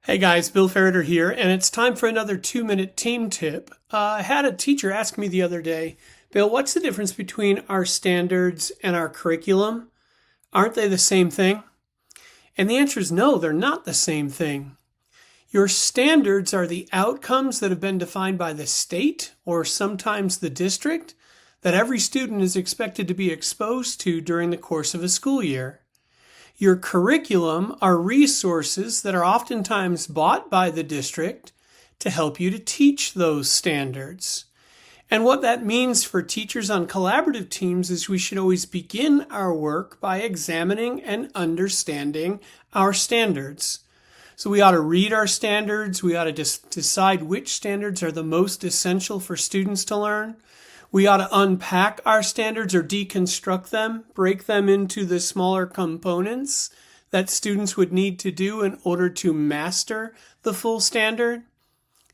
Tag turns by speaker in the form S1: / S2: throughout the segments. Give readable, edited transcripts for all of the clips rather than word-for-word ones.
S1: Hey guys, Bill Ferreter here, and it's time for another 2-minute team tip. I had a teacher ask me the other day, Bill, what's the difference between our standards and our curriculum? Aren't they the same thing? And the answer is no, they're not the same thing. Your standards are the outcomes that have been defined by the state or sometimes the district that every student is expected to be exposed to during the course of a school year. Your curriculum are resources that are oftentimes bought by the district to help you to teach those standards. And what that means for teachers on collaborative teams is we should always begin our work by examining and understanding our standards. So we ought to read our standards. We ought to decide which standards are the most essential for students to learn. We ought to unpack our standards or deconstruct them, break them into the smaller components that students would need to do in order to master the full standard.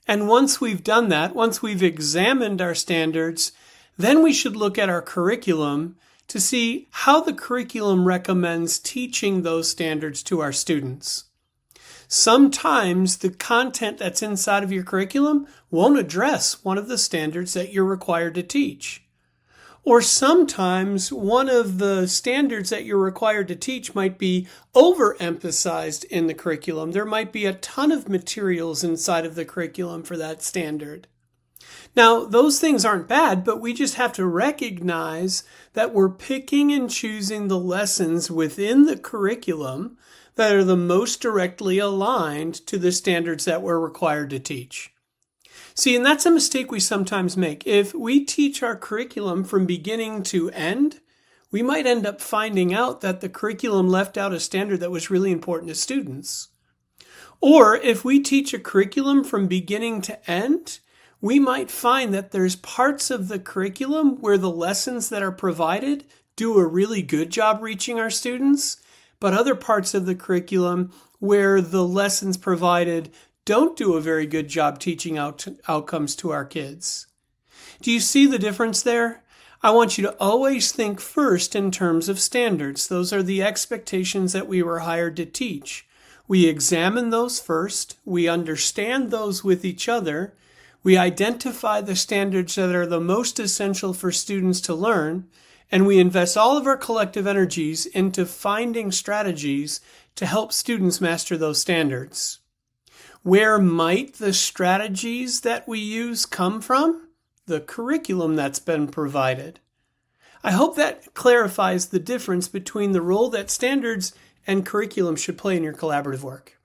S1: And once we've done that, once we've examined our standards, then we should look at our curriculum to see how the curriculum recommends teaching those standards to our students. Sometimes the content that's inside of your curriculum won't address one of the standards that you're required to teach. Or sometimes one of the standards that you're required to teach might be overemphasized in the curriculum. There might be a ton of materials inside of the curriculum for that standard. Now, those things aren't bad, but we just have to recognize that we're picking and choosing the lessons within the curriculum that are the most directly aligned to the standards that we're required to teach. See, and that's a mistake we sometimes make. If we teach our curriculum from beginning to end, we might end up finding out that the curriculum left out a standard that was really important to students. Or if we teach a curriculum from beginning to end, we might find that there's parts of the curriculum where the lessons that are provided do a really good job reaching our students, but other parts of the curriculum where the lessons provided don't do a very good job teaching outcomes to our kids. Do you see the difference there? I want you to always think first in terms of standards. Those are the expectations that we were hired to teach. We examine those first. We understand those with each other. We identify the standards that are the most essential for students to learn. And we invest all of our collective energies into finding strategies to help students master those standards. Where might the strategies that we use come from? The curriculum that's been provided. I hope that clarifies the difference between the role that standards and curriculum should play in your collaborative work.